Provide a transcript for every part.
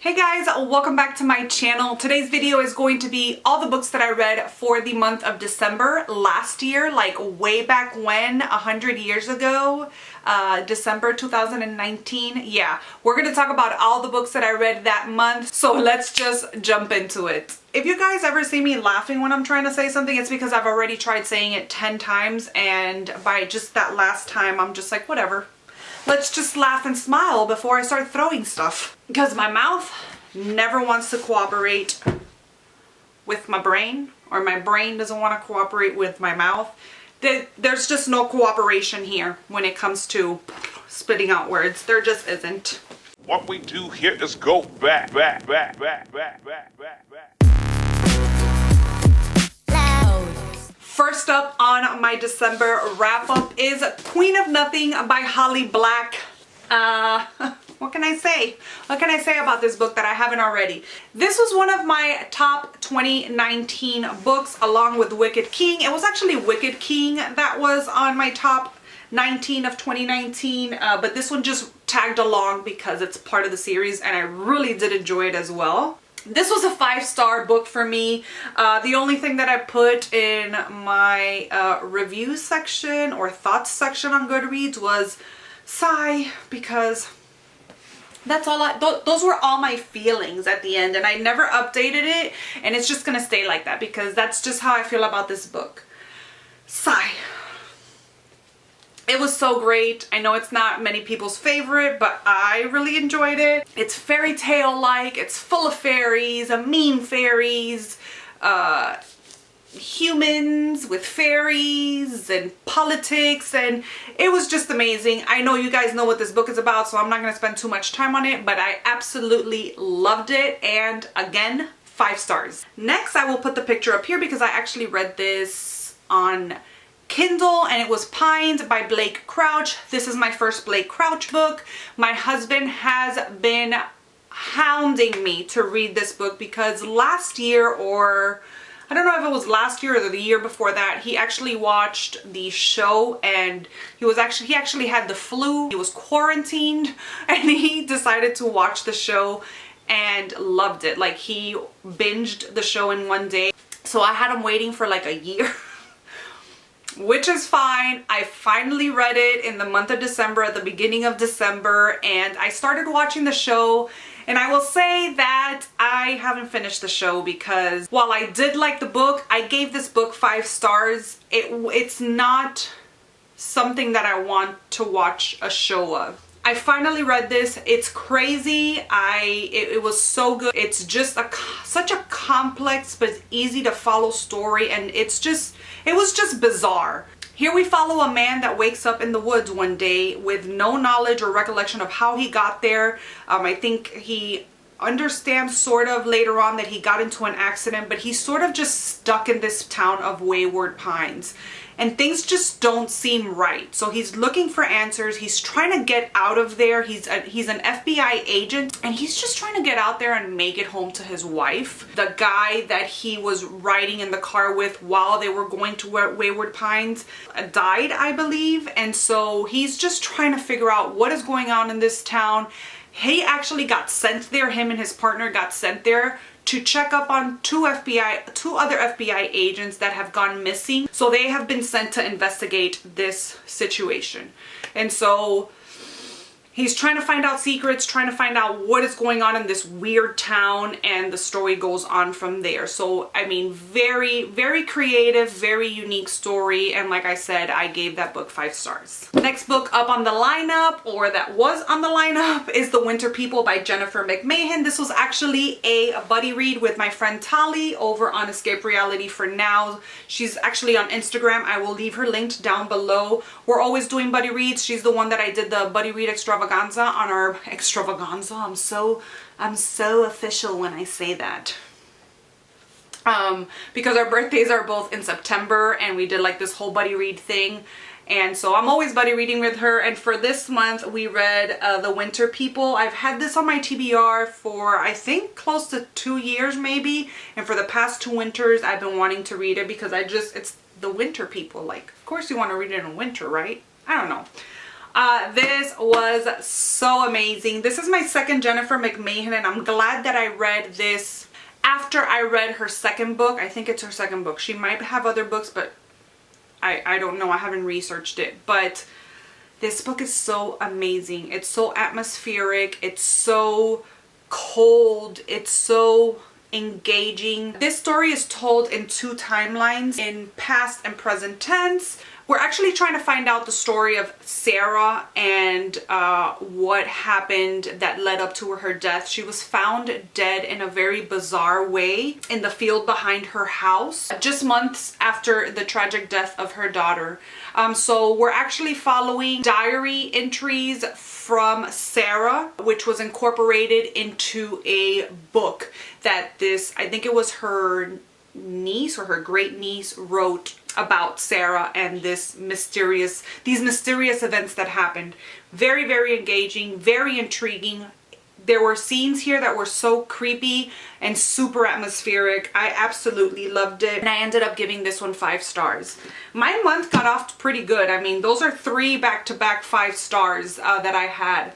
Hey guys, welcome back to my channel. Today's video is going to be all the books that I read for the month of December last year, like way back when, 100 years ago, December 2019. Yeah, we're gonna talk about all the books that I read that month, so let's just jump into it. If you guys ever see me laughing when I'm trying to say something, it's because I've already tried saying it 10 times, and by just that last time, I'm just like, whatever. Let's just laugh and smile before I start throwing stuff. Because my mouth never wants to cooperate with my brain, or my brain doesn't want to cooperate with my mouth. There's just no cooperation here when it comes to spitting out words. There just isn't. What we do here is go back. First up on my December wrap-up is Queen of Nothing by Holly Black. What can I say? What can I say about this book that I haven't already? This was one of my top 2019 books along with Wicked King. It was actually Wicked King that was on my top 19 of 2019, but this one just tagged along because it's part of the series and I really did enjoy it as well. This was a 5-star book for me. The only thing that I put in my review section or thoughts section on Goodreads was sigh, because that's all those were all my feelings at the end, and I never updated it, and it's just gonna stay like that because that's just how I feel about this book. Sigh. It was so great. I know it's not many people's favorite, but I really enjoyed it. It's fairy tale like, it's full of fairies, mean fairies, humans with fairies and politics, and it was just amazing. I know you guys know what this book is about, so I'm not going to spend too much time on it, but I absolutely loved it, and again, 5 stars. Next, I will put the picture up here because I actually read this on Kindle, and it was Pines by Blake Crouch. This is my first Blake Crouch book. My husband has been hounding me to read this book because last year, or I don't know if it was last year or the year before that, he actually watched the show, and he actually had the flu. He was quarantined and he decided to watch the show and loved it. Like, he binged the show in one day. So I had him waiting for like a year. Which is fine. I finally read it in the month of December, at the beginning of December, and I started watching the show, and I will say that I haven't finished the show because while I did like the book, I gave this book 5 stars. It's not something that I want to watch a show of. I finally read this. It's crazy. It was so good. It's just such a complex but easy to follow story, and it was just bizarre. Here we follow a man that wakes up in the woods one day with no knowledge or recollection of how he got there. I think he understands sort of later on that he got into an accident, but he's sort of just stuck in this town of Wayward Pines, and things just don't seem right. So he's looking for answers. He's trying to get out of there. He's an FBI agent, and he's just trying to get out there and make it home to his wife. The guy that he was riding in the car with while they were going to Wayward Pines died, I believe, and so he's just trying to figure out what is going on in this town. He actually got sent there, him and his partner got sent there to check up on two other FBI agents that have gone missing. So they have been sent to investigate this situation. And so he's trying to find out secrets, trying to find out what is going on in this weird town, and the story goes on from there. So, I mean, very, very creative, very unique story, and like I said, I gave that book 5 stars. The next book up on the lineup, or that was on the lineup, is The Winter People by Jennifer McMahon. This was actually a buddy read with my friend Tali over on Escape Reality for Now. She's actually on Instagram. I will leave her linked down below. We're always doing buddy reads. She's the one that I did the buddy read extravaganza on our extravaganza. I'm so official when I say that. Because our birthdays are both in September, and we did like this whole buddy read thing, and so I'm always buddy reading with her. And for this month we read The Winter People. I've had this on my TBR for I think close to 2 years maybe, and for the past 2 winters I've been wanting to read it because it's The Winter People. Like, of course you want to read it in winter, right? I don't know. This was so amazing. This is my second Jennifer McMahon, and I'm glad that I read this after I read her second book. I think it's her second book. She might have other books, but I don't know. I haven't researched it. But this book is so amazing. It's so atmospheric. It's so cold. It's so engaging. This story is told in two timelines, in past and present tense. We're actually trying to find out the story of Sarah and what happened that led up to her death. She was found dead in a very bizarre way in the field behind her house, just months after the tragic death of her daughter. So we're actually following diary entries from Sarah, which was incorporated into a book that I think it was her niece or her great niece wrote about Sarah and these mysterious events that happened. Very, very engaging, very intriguing. There were scenes here that were so creepy and super atmospheric. I absolutely loved it, and I ended up giving this one 5 stars. My month got off pretty good. I mean, those are 3 back-to-back 5 stars that I had.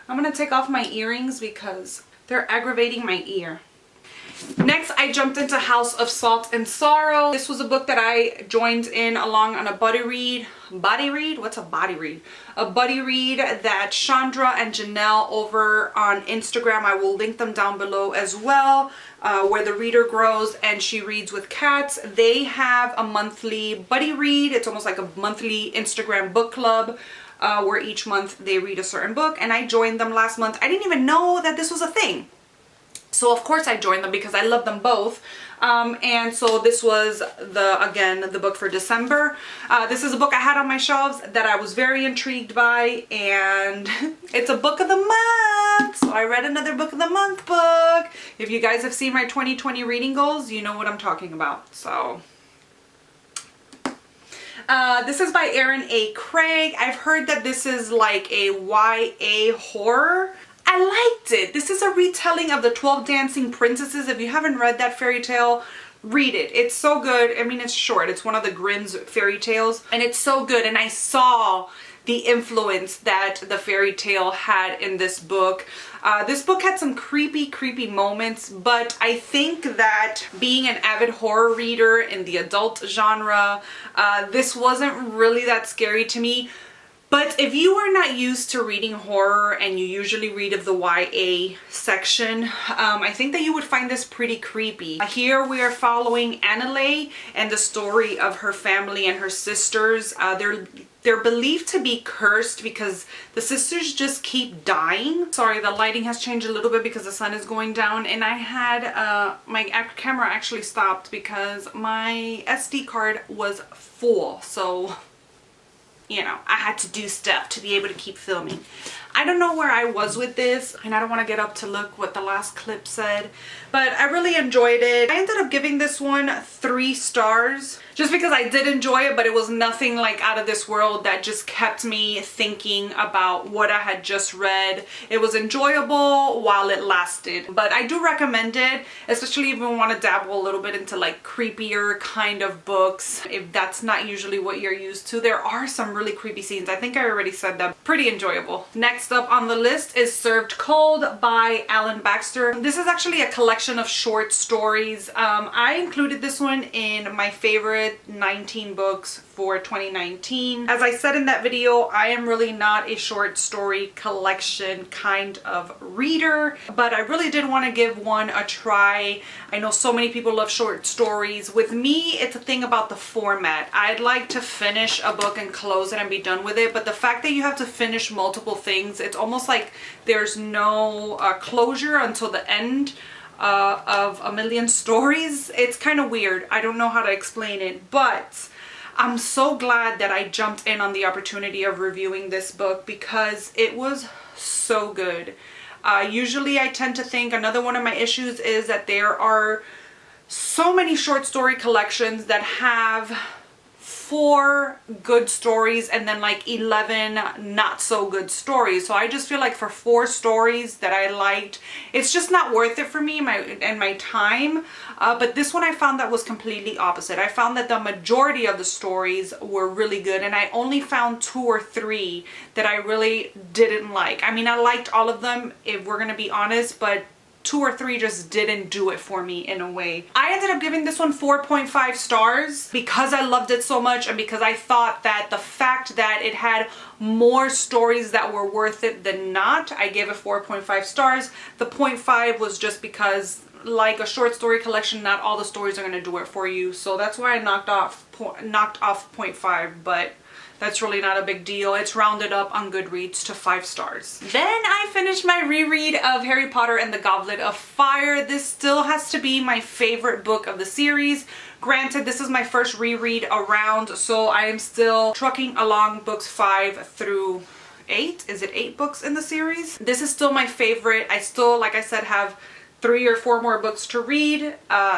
I'm gonna take off my earrings because they're aggravating my ear. Next, I jumped into House of Salt and Sorrow. This was a book that I joined in along on a buddy read. Buddy read? What's a buddy read? A buddy read that Chandra and Janelle over on Instagram, I will link them down below as well, where the reader grows and she reads with cats. They have a monthly buddy read. It's almost like a monthly Instagram book club. Where each month they read a certain book, and I joined them last month. I didn't even know that this was a thing. So of course I joined them because I love them both. And so this was again the book for December. This is a book I had on my shelves that I was very intrigued by, and it's a book of the month. So I read another book of the month book. If you guys have seen my 2020 reading goals, you know what I'm talking about. So this is by Erin A. Craig. I've heard that this is like a YA horror. I liked it. This is a retelling of the 12 Dancing Princesses. If you haven't read that fairy tale, read it. It's so good. I mean, it's short. It's one of the Grimm's fairy tales, and it's so good. And I saw the influence that the fairy tale had in this book. This book had some creepy moments, but I think that being an avid horror reader in the adult genre, this wasn't really that scary to me. But if you are not used to reading horror and you usually read of the YA section, I think that you would find this pretty creepy. Here we are following Annalay and the story of her family and her sisters. They're believed to be cursed because the sisters just keep dying. Sorry, the lighting has changed a little bit because the sun is going down, and I had my camera actually stopped because my SD card was full. So, you know, I had to do stuff to be able to keep filming. I don't know where I was with this, and I don't want to get up to look what the last clip said, but I really enjoyed it. I ended up giving this one 3 stars just because I did enjoy it, but it was nothing like out of this world that just kept me thinking about what I had just read. It was enjoyable while it lasted, but I do recommend it, especially if you want to dabble a little bit into like creepier kind of books. If that's not usually what you're used to, there are some really creepy scenes. I think I already said that. Pretty enjoyable. Next up on the list is Served Cold by Alan Baxter. This is actually a collection of short stories. I included this one in my favorite 19 books for 2019. As I said in that video, I am really not a short story collection kind of reader, but I really did want to give one a try. I know so many people love short stories. With me, it's a thing about the format. I'd like to finish a book and close it and be done with it, but the fact that you have to finish multiple things, it's almost like there's no closure until the end of a million stories. It's kind of weird. I don't know how to explain it, but I'm so glad that I jumped in on the opportunity of reviewing this book because it was so good. Usually I tend to think another one of my issues is that there are so many short story collections that have 4 good stories and then like 11 not so good stories. So I just feel like for 4 stories that I liked, it's just not worth it for me and my time. But this one I found that was completely opposite. I found that the majority of the stories were really good, and I only found 2 or 3 that I really didn't like. I mean, I liked all of them, if we're gonna be honest, but 2 or 3 just didn't do it for me in a way. I ended up giving this one 4.5 stars because I loved it so much, and because I thought that the fact that it had more stories that were worth it than not, I gave it 4.5 stars. The 0.5 was just because, like a short story collection, not all the stories are going to do it for you. So that's why I knocked off 0.5, but that's really not a big deal. It's rounded up on Goodreads to 5 stars. Then I finished my reread of Harry Potter and the Goblet of Fire. This still has to be my favorite book of the series. Granted, this is my first reread around, so I am still trucking along books 5 through 8. Is it 8 books in the series? This is still my favorite. I still, like I said, have 3 or 4 more books to read,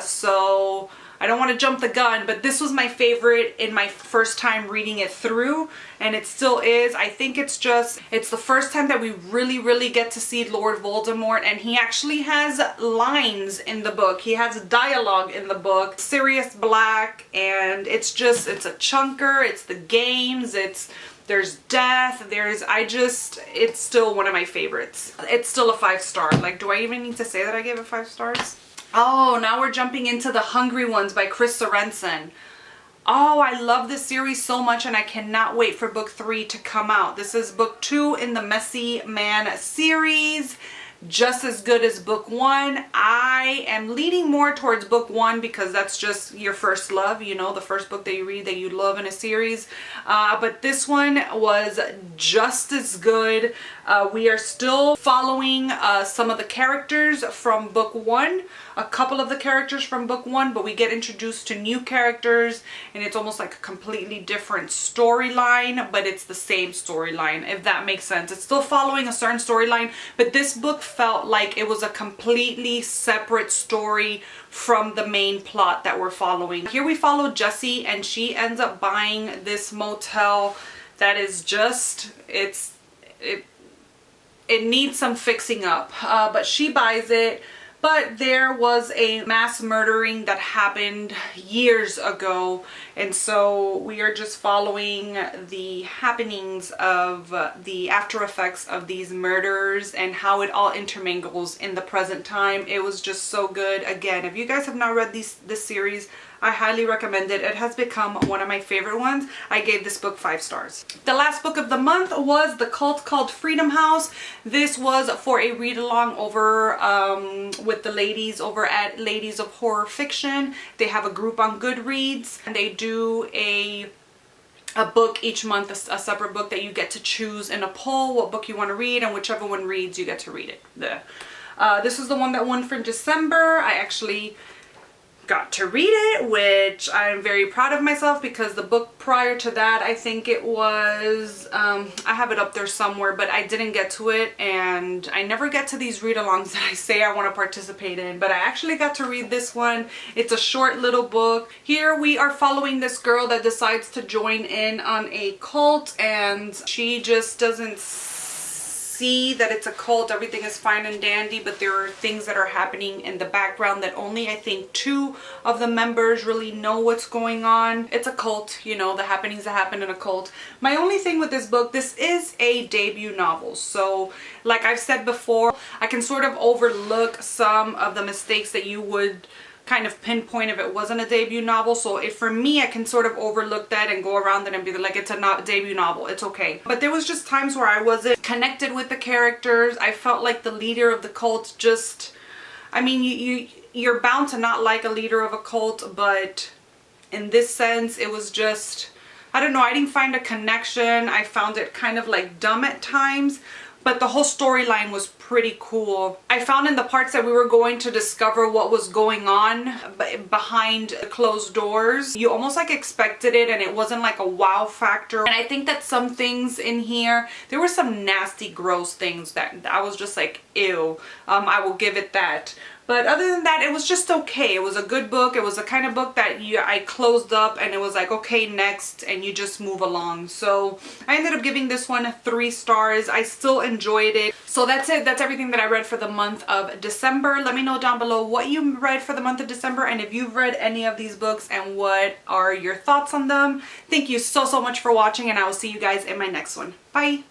so I don't want to jump the gun, but this was my favorite in my first time reading it through, and it still is. I think it's the first time that we really get to see Lord Voldemort, and he actually has lines in the book. He has dialogue in the book. Sirius Black, and it's a chunker, it's the games, there's death, it's still one of my favorites. It's still a 5 star. Like, do I even need to say that I gave it 5 stars? Oh, now we're jumping into The Hungry Ones by Chris Sorensen. Oh, I love this series so much, and I cannot wait for book 3 to come out. This is book 2 in the Messy Man series. Just as good as book 1. I am leaning more towards book 1 because that's just your first love, you know, the first book that you read that you love in a series. But this one was just as good. We are still following some of the characters from book 1, a couple of the characters from book 1, but we get introduced to new characters, and it's almost like a completely different storyline, but it's the same storyline, if that makes sense. It's still following a certain storyline, but this book felt like it was a completely separate story from the main plot that we're following. Here we follow Jessie, and she ends up buying this motel that is just, it needs some fixing up, but she buys it. But there was a mass murdering that happened years ago, and so we are just following the happenings of the after effects of these murders and how it all intermingles in the present time. It was just so good. Again, if you guys have not read this series, I highly recommend it. It has become one of my favorite ones. I gave this book 5 stars. The last book of the month was The Cult Called Freedom House. This was for a read-along over with the ladies over at Ladies of Horror Fiction. They have a group on Goodreads, and they do a book each month, a separate book that you get to choose in a poll what book you want to read, and whichever one reads, you get to read it. This is the one that won for December. I actually got to read it, which I'm very proud of myself, because the book prior to that, I think it was, I have it up there somewhere, but I didn't get to it, and I never get to these read-alongs that I say I want to participate in, but I actually got to read this one. It's a short little book. Here we are following this girl that decides to join in on a cult, and she just doesn't see that it's a cult. Everything is fine and dandy, but there are things that are happening in the background that only I think 2 of the members really know what's going on. It's a cult, you know, the happenings that happen in a cult. My only thing with this book, this is a debut novel, so like I've said before, I can sort of overlook some of the mistakes that you would kind of pinpoint if it wasn't a debut novel. So if for me, I can sort of overlook that and go around it and be like, it's a debut novel, it's okay. But there was just times where I wasn't connected with the characters. I felt like the leader of the cult just, I mean, you're bound to not like a leader of a cult, but in this sense, it was just, I don't know, I didn't find a connection. I found it kind of like dumb at times, but the whole storyline was pretty cool. I found in the parts that we were going to discover what was going on behind closed doors, you almost like expected it, and it wasn't like a wow factor. And I think that some things in here, there were some nasty, gross things that I was just like, ew. I will give it that. But other than that, it was just okay. It was a good book. It was the kind of book that I closed up and it was like, okay, next, and you just move along. So I ended up giving this one 3 stars. I still enjoyed it. So that's it. That's everything that I read for the month of December. Let me know down below what you read for the month of December and if you've read any of these books and what are your thoughts on them. Thank you so much for watching, and I will see you guys in my next one. Bye!